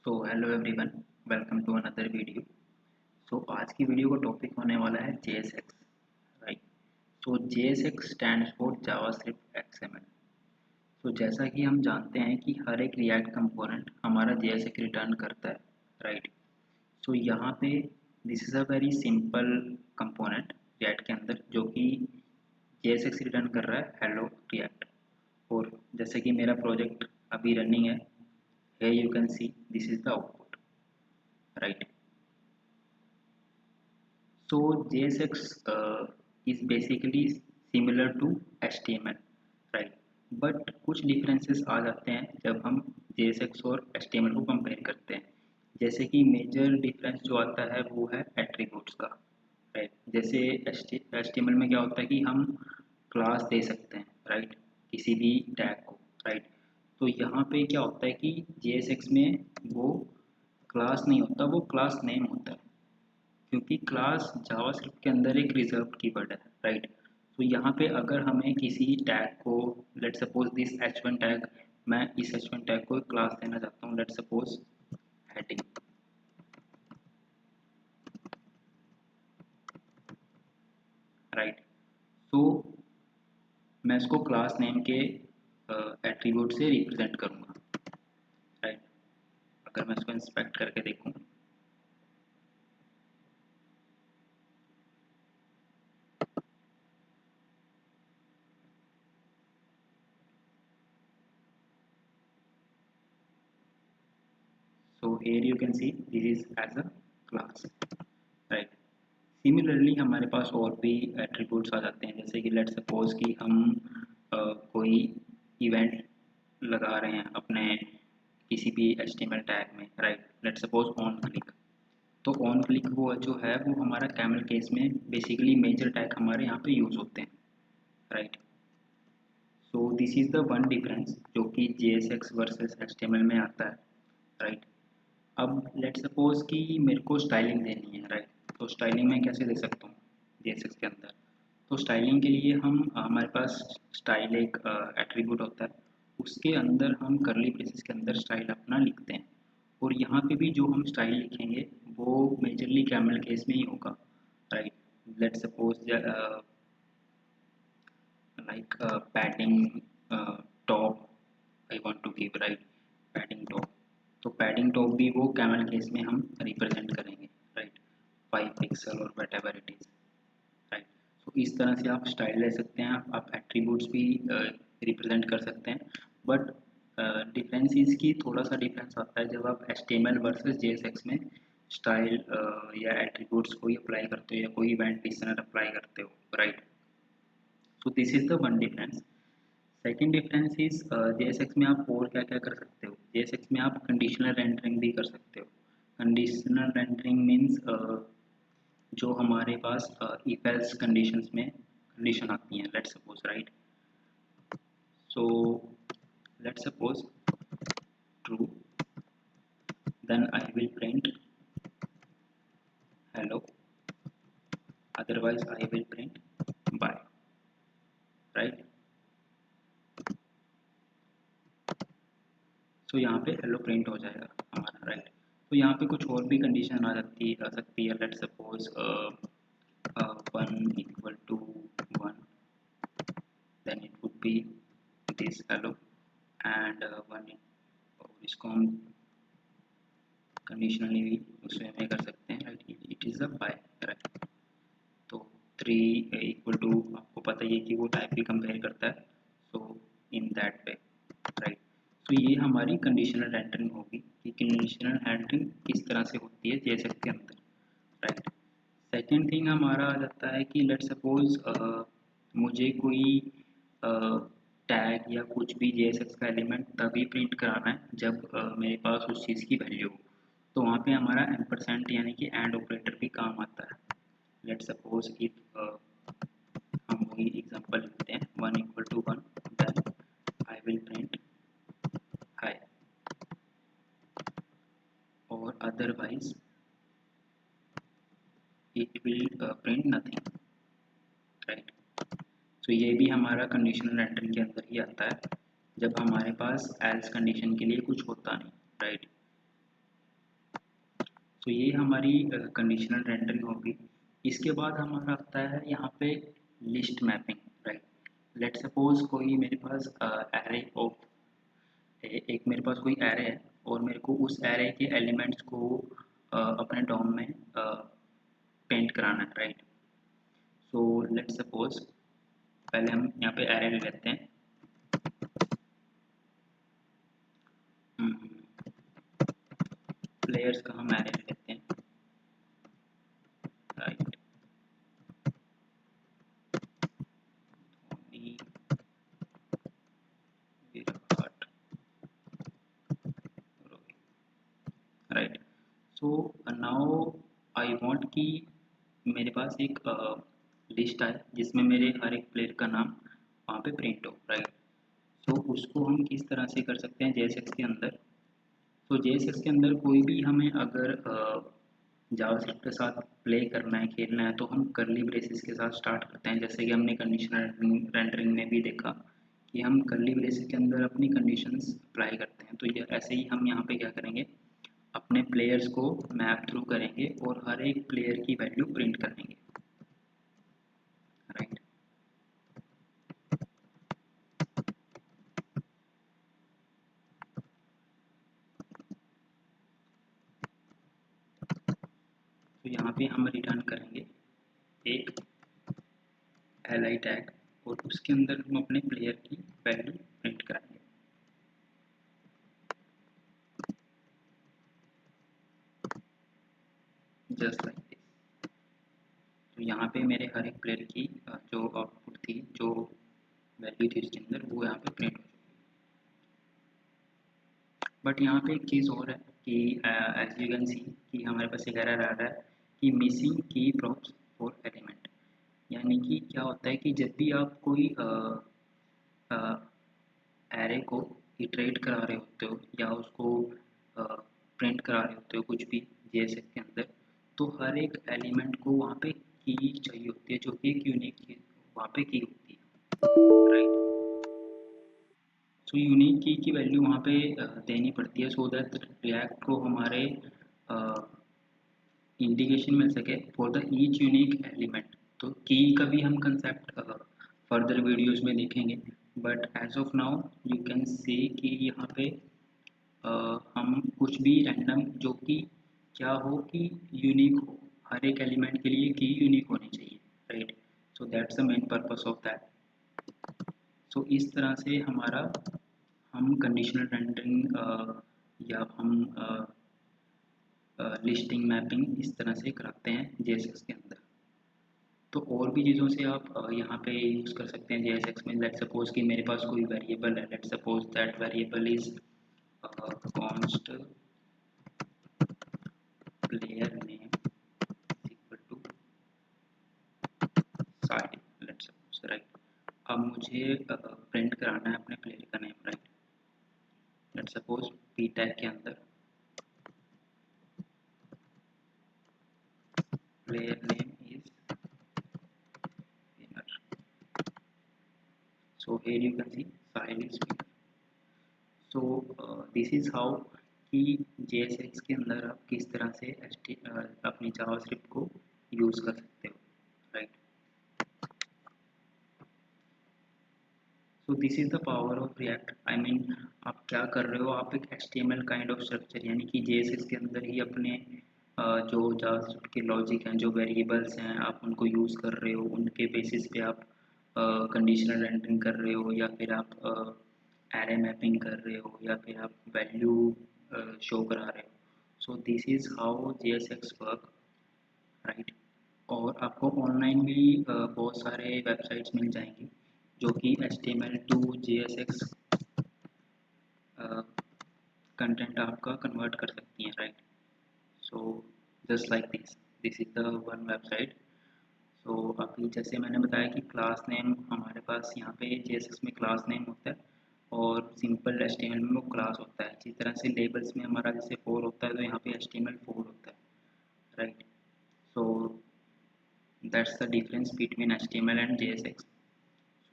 तो hello everyone, welcome to another video. आज की वीडियो का टॉपिक होने वाला है JSX, right. JSX stands for JavaScript XML। जैसा कि हम जानते हैं कि हर एक रिएक्ट कंपोनेंट हमारा JSX रिटर्न करता है, राइट। यहाँ पे this is a very simple component React के अंदर जो कि JSX रिटर्न कर रहा है हेलो रिएक्ट। और जैसे कि मेरा प्रोजेक्ट अभी रनिंग है, here you can see this is the output, right. JSX is basically similar to HTML, right, but कुछ differences आ जाते हैं जब हम JSX और HTML को कंपेयर करते हैं। जैसे कि मेजर डिफरेंस जो आता है वो है एट्रीब्यूट्स का, राइट। जैसे HTML में क्या होता है कि हम क्लास दे सकते हैं, राइट, किसी भी टैग को, राइट। तो यहाँ पे क्या होता है कि JSX में वो क्लास नहीं होता, वो क्लास नेम होता है, क्योंकि क्लास जावास्क्रिप्ट के अंदर एक रिजर्व्ड कीवर्ड है, राइट। यहाँ पे अगर हमें किसी टैग को, let suppose this h1 tag, मैं इस h1 टैग को एक क्लास देना चाहता हूँ, लेट सपोज हेडिंग, राइट। मैं इसको क्लास नेम के एट्रीब्यूट से रिप्रेजेंट करूँगा, राइट। अगर मैं इसको इंस्पेक्ट करके देखूँ, here you can see this is as a class, right. Similarly हमारे पास और भी एट्रीब्यूट्स आ जाते हैं, जैसे कि लेट सपोज कि हम कोई इवेंट लगा रहे हैं अपने किसी भी HTML टैग में, right. Let suppose on click, तो ऑन क्लिक वो जो है वो हमारा कैमल केस में बेसिकली मेजर टैग हमारे यहाँ पे यूज़ होते हैं, right. This is the one difference जो कि JSX वर्सेस HTML में आता है, राइट। अब लेट सपोज कि मेरे को स्टाइलिंग देनी है, राइट। तो स्टाइलिंग मैं कैसे दे सकता हूँ JSX के अंदर? तो स्टाइलिंग के लिए हम हमारे पास स्टाइल एक एट्रीब्यूट होता है, उसके अंदर हम करली ब्रेसेस के अंदर स्टाइल अपना लिखते हैं। और यहाँ पे भी जो हम स्टाइल लिखेंगे वो मेजरली कैमल केस में ही होगा, right. Let suppose like padding top I want to give, right, padding top। तो padding top भी वो कैमल केस में हम रिप्रेजेंट करेंगे, राइट, 5 पिक्सल और what ever it is, right. इस तरह से आप स्टाइल ले सकते हैं, आप एट्रीब्यूट्स भी रिप्रेजेंट कर सकते हैं। बट डिफरेंस इसकी थोड़ा सा डिफरेंस आता है जब आप HTML वर्सेस JSX में स्टाइल या एट्रीब्यूट्स कोई अप्लाई करते हो या कोई इवेंट लिस्टनर अप्लाई करते हो, right. This is the one difference. Second difference is JSX में आप और क्या क्या कर सकते हो? JSX में आप कंडीशनल रेंडरिंग भी कर सकते हो। कंडीशनल रेंडरिंग मीन्स जो हमारे पास इफ एल्स कंडीशंस में कंडीशन आती हैं, let suppose, right. So let suppose true, then I will print hello, otherwise I will print bye, right. यहाँ पे हेलो प्रिंट हो जाएगा हमारा, राइट। यहाँ पे कुछ और भी कंडीशन आ सकती है, let suppose 1 equal to 1, then it would be this hello, and 1, और इसको हम कंडीशनली भी उसमें में कर सकते हैं, right. It is a bye, right. तो 3 इक्वल टू, आपको पता ही है कि वो टाइप भी कंपेयर करता है, सो इन दैट वे, राइट। ये हमारी कंडीशनल रेंडरिंग होगी कि कंडीशनल रेंडरिंग किस तरह से होती है JSX के अंदर, राइट। सेकेंड थिंग हमारा आ जाता है कि लेट सपोज मुझे कोई टैग या कुछ भी JSX का एलिमेंट तभी प्रिंट कराना है जब मेरे पास उस चीज़ की वैल्यू हो, तो वहाँ पे हमारा एम्परसेंट यानी कि एंड ऑपरेटर भी काम आता है। लेट सपोज इफ हम वही एग्जांपल लेते हैं 1 equal to 1, then I will print hi, और otherwise it will print nothing, right. ये भी हमारा कंडीशनल रेंडरिंग के अंदर ही आता है जब हमारे पास एल्स कंडीशन के लिए कुछ होता नहीं, राइट। तो ये हमारी कंडीशनल रेंडरिंग होगी। इसके बाद हमारा आता है यहाँ पे list mapping, right. Let suppose कोई मेरे पास एरे ऑफ एक मेरे पास कोई एरे है और मेरे को उस एरे के एलिमेंट्स को अपने डॉम में पेंट कराना है, राइट। सो लेट सपोज पहले हम यहाँ पे एरे ले लेते हैं। प्लेयर्स का हम एरे ले लेते हैं, right. Dhoni, Virat, Rohit, right. So now I want कि मेरे पास एक लिस्ट है जिसमें मेरे हर एक प्लेयर का नाम वहाँ पे प्रिंट हो, राइट। सो उसको हम किस तरह से कर सकते हैं JSX के अंदर। तो JSX के अंदर कोई भी हमें अगर जावास्क्रिप्ट के साथ प्ले करना है, खेलना है, तो हम कर्ली ब्रेसेस के साथ स्टार्ट करते हैं। जैसे कि हमने कंडीशनल रेंडरिंग में भी देखा कि हम कर्ली ब्रेसेस के अंदर अपनी कंडीशंस अप्लाई करते हैं। तो ये ऐसे ही हम यहाँ पे क्या करेंगे, अपने प्लेयर्स को मैप थ्रू करेंगे और हर एक प्लेयर की वैल्यू प्रिंट करेंगे, राइट। तो यहाँ पे हम रिटर्न करेंगे एक li टैग और उसके अंदर हम अपने प्लेयर की वैल्यू प्रिंट करेंगे। Just like this. तो यहाँ पे मेरे हर एक प्लेयर की जो आउटपुट थी, जो वैल्यू थी उसके अंदर, वो यहाँ पे प्रिंट हो चुकी है। बट यहाँ पे एक चीज़ और है कि एज यू कैन सी कि हमारे पास एक एरर आ रहा है कि मिसिंग की प्रॉप्स फॉर एलिमेंट। यानी कि क्या होता है कि जब भी आप कोई एरे को इटरेट करा रहे होते हो या उसको प्रिंट करा रहे होते हो कुछ भी JSX के अंदर, तो हर एक एलिमेंट को वहाँ पे की चाहिए होती है, जो कि एक यूनिक की वहाँ पे की होती है, राइट। सो यूनिक की वैल्यू वहाँ पे देनी पड़ती है, सो दैट रिएक्ट को हमारे इंडिकेशन मिल सके for the each unique element. तो की का भी हम कंसेप्ट फर्दर वीडियोस में देखेंगे, but as of now you can see कि यहाँ पे हम कुछ भी रैंडम जो कि क्या हो कि यूनिक हो, हर एक एलिमेंट के लिए की यूनिक होनी चाहिए, right. So that's the main purpose of that. So इस तरह से हमारा हम कंडीशनल रेंडरिंग या हम लिस्टिंग मैपिंग इस तरह से कराते हैं JSX के अंदर। तो और भी चीज़ों से आप यहाँ पे यूज़ कर सकते हैं JSX में। लेट सपोज कि मेरे पास कोई वेरिएबल है, let suppose that variable is const player name equal to side, let suppose, right. अब मुझे प्रिंट कराना है अपने प्लेयर का name, right. Let suppose p tag के अंदर player name is winner. So here you can see Sahil is winner. So this is how कि JSX के अंदर आप किस तरह से अपनी जावास्क्रिप्ट को यूज़ कर सकते हो, right. So this is the power of react. I mean आप क्या कर रहे हो, आप एक HTML काइंड ऑफ स्ट्रक्चर यानी कि JSX के अंदर ही अपने जो जावास्क्रिप्ट के लॉजिक हैं, जो वेरिएबल्स हैं, आप उनको यूज़ कर रहे हो, उनके बेसिस पे आप कंडीशनल रेंडरिंग कर रहे हो, या फिर आप एरे मैपिंग कर रहे हो, या फिर आप वैल्यू शो करा रहे हो। So this is how JSX work, right. और आपको ऑनलाइन भी बहुत सारे वेबसाइट्स मिल जाएंगी जो कि HTML टू JSX कंटेंट आपका कन्वर्ट कर सकती हैं, right. So just like this is the one website. So अभी जैसे मैंने बताया कि क्लास नेम हमारे पास यहाँ पे JSX में क्लास नेम होता है और सिंपल HTML में वो क्लास होता है। इसी तरह से लेबल्स में हमारा जैसे 4 होता है, तो यहाँ पे HTML 4 होता है, right. So that's the difference between HTML and JSX.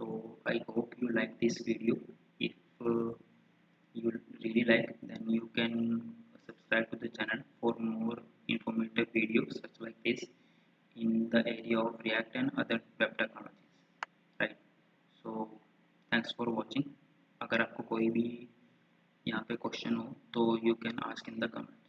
So I hope you like this video. If you really like, then you can subscribe subscribe to the channel for more informative videos such like this in the area of React and other web technologies, right? So thanks for watching. अगर आपको कोई भी यहाँ पे question हो तो you can ask in the comment.